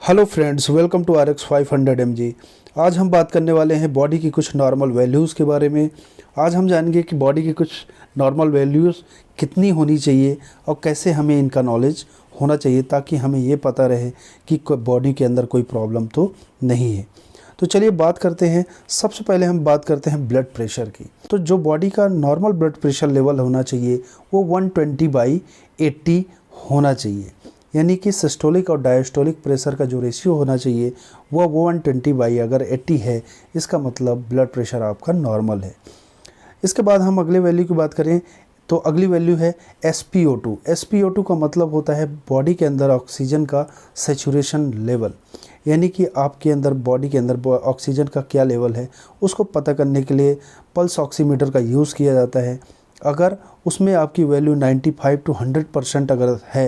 Hello friends, welcome to RX500mg। आज हम बात करने वाले हैं बॉडी की कुछ नॉर्मल वैल्यूज़ के बारे में। आज हम जानेंगे कि बॉडी की कुछ नॉर्मल वैल्यूज़ कितनी होनी चाहिए और कैसे हमें इनका नॉलेज होना चाहिए ताकि हमें ये पता रहे कि बॉडी के अंदर कोई प्रॉब्लम तो नहीं है। तो चलिए बात करते हैं। सबसे पहले हम बात करते हैं ब्लड प्रेशर की। तो जो बॉडी का नॉर्मल ब्लड प्रेशर लेवल होना चाहिए वो 120/80 होना चाहिए, यानी कि सिस्टोलिक और डायस्टोलिक प्रेशर का जो रेशियो होना चाहिए वो 120/80 है। इसका मतलब ब्लड प्रेशर आपका नॉर्मल है। इसके बाद हम अगले वैल्यू की बात करें तो अगली वैल्यू है SpO2। SpO2 का मतलब होता है बॉडी के अंदर ऑक्सीजन का सैचुरेशन लेवल, यानी कि आपके अंदर बॉडी के अंदर ऑक्सीजन का क्या लेवल है उसको पता करने के लिए पल्स ऑक्सीमीटर का यूज़ किया जाता है। अगर उसमें आपकी वैल्यू 95 to 100% अगर है,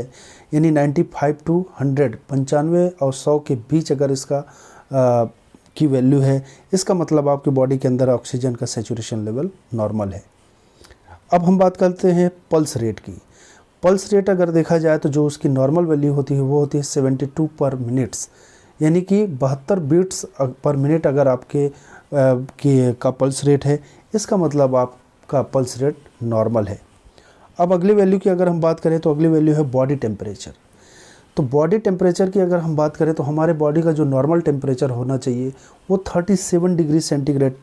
यानी 95 to 100 95 और 100 के बीच अगर इसका की वैल्यू है, इसका मतलब आपकी बॉडी के अंदर ऑक्सीजन का सैचुरेशन लेवल नॉर्मल है। अब हम बात करते हैं पल्स रेट की। पल्स रेट अगर देखा जाए तो जो उसकी नॉर्मल वैल्यू होती है वो होती है 72 पर मिनट्स, यानी कि 72 बीट्स पर मिनट अगर आपके का पल्स रेट है, इसका मतलब आपका पल्स रेट नॉर्मल है। अब अगली वैल्यू की अगर हम बात करें तो अगली वैल्यू है बॉडी टेम्परेचर। तो बॉडी टेम्परेचर की अगर हम बात करें तो हमारे बॉडी का जो नॉर्मल टेम्परेचर होना चाहिए वो 37 डिग्री सेंटीग्रेड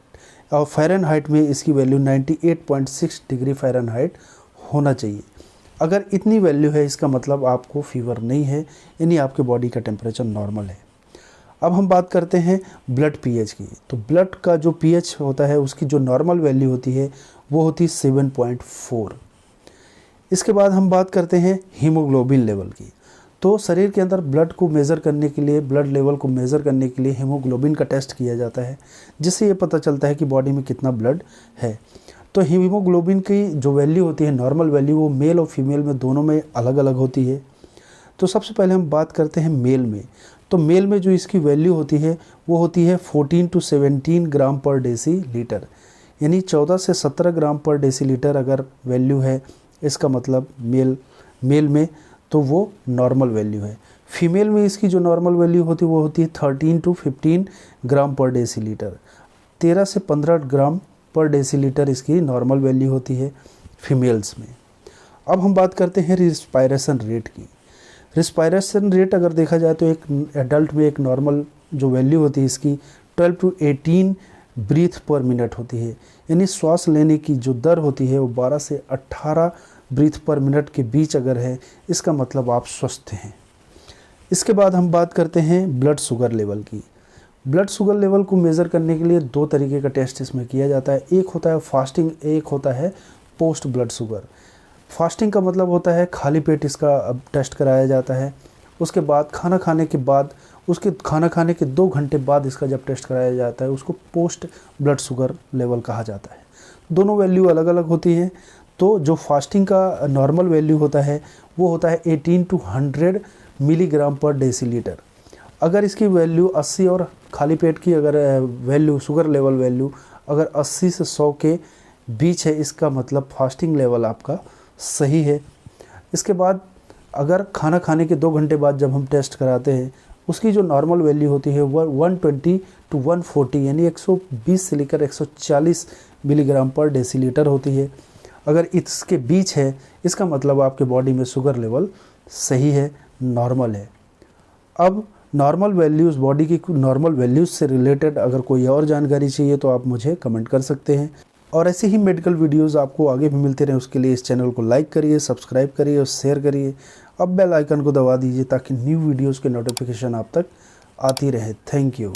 और फ़ारेनहाइट में इसकी वैल्यू 98.6 डिग्री फ़ारेनहाइट होना चाहिए। अगर इतनी वैल्यू है इसका मतलब आपको फीवर नहीं है, यानी आपके बॉडी का टेम्परेचर नॉर्मल है। अब हम बात करते हैं ब्लड पीएच की। तो ब्लड का जो पीएच होता है उसकी जो नॉर्मल वैल्यू होती है वो होती है 7.4। इसके बाद हम बात करते हैं हीमोग्लोबिन लेवल की। तो शरीर के अंदर ब्लड को मेज़र करने के लिए, ब्लड लेवल को मेज़र करने के लिए हीमोग्लोबिन का टेस्ट किया जाता है, जिससे ये पता चलता है कि बॉडी में कितना ब्लड है। तो हीमोग्लोबिन की जो वैल्यू होती है नॉर्मल वैल्यू, वो मेल और फीमेल में दोनों में अलग अलग होती है। तो सबसे पहले हम बात करते हैं मेल में। तो मेल में जो इसकी वैल्यू होती है वो होती है 14 to 17 ग्राम पर डेसीलीटर, यानी 14 से 17 ग्राम पर डेसीलीटर अगर वैल्यू है, इसका मतलब मेल में तो वो नॉर्मल वैल्यू है। फीमेल में इसकी जो नॉर्मल वैल्यू होती है वो होती है 13 to 15 ग्राम पर डेसीलीटर। 13 से 15 ग्राम पर डेसीलीटर इसकी नॉर्मल वैल्यू होती है फीमेल्स में। अब हम बात करते हैं रिस्पायरेशन रेट की। रिस्पायरेशन रेट अगर देखा जाए तो एक एडल्ट में एक नॉर्मल जो वैल्यू होती है इसकी 12 to 18 ब्रीथ पर मिनट होती है, यानी श्वास लेने की जो दर होती है वो 12 से 18 ब्रीथ पर मिनट के बीच अगर है, इसका मतलब आप स्वस्थ हैं। इसके बाद हम बात करते हैं ब्लड शुगर लेवल की। ब्लड शुगर लेवल को मेज़र करने के लिए दो तरीके का टेस्ट इसमें किया जाता है। एक होता है फास्टिंग, एक होता है पोस्ट ब्लड शुगर। फास्टिंग का मतलब होता है खाली पेट इसका टेस्ट कराया जाता है। उसके बाद खाना खाने के बाद, उसके खाना खाने के 2 घंटे बाद इसका जब टेस्ट कराया जाता है उसको पोस्ट ब्लड शुगर लेवल कहा जाता है। दोनों वैल्यू अलग अलग होती हैं। तो जो फास्टिंग का नॉर्मल वैल्यू होता है वो होता है 18 to 100 मिलीग्राम पर डेसीलीटर। अगर इसकी वैल्यू 80 और खाली पेट की अगर वैल्यू, शुगर लेवल वैल्यू अगर 80 से 100 के बीच है, इसका मतलब फास्टिंग लेवल आपका सही है। इसके बाद अगर खाना खाने के 2 घंटे बाद जब हम टेस्ट कराते हैं उसकी जो नॉर्मल वैल्यू होती है वह 120 to 140, यानी 120 से लेकर 140 मिलीग्राम पर डेसीलीटर होती है। अगर इसके बीच है, इसका मतलब आपके बॉडी में शुगर लेवल सही है, नॉर्मल है। अब नॉर्मल वैल्यूज़, बॉडी की नॉर्मल वैल्यूज़ से रिलेटेड अगर कोई और जानकारी चाहिए तो आप मुझे कमेंट कर सकते हैं। और ऐसे ही मेडिकल वीडियोस आपको आगे भी मिलते रहें, उसके लिए इस चैनल को लाइक करिए, सब्सक्राइब करिए और शेयर करिए। अब बेल आइकन को दबा दीजिए ताकि न्यू वीडियोस के नोटिफिकेशन आप तक आती रहे। Thank you.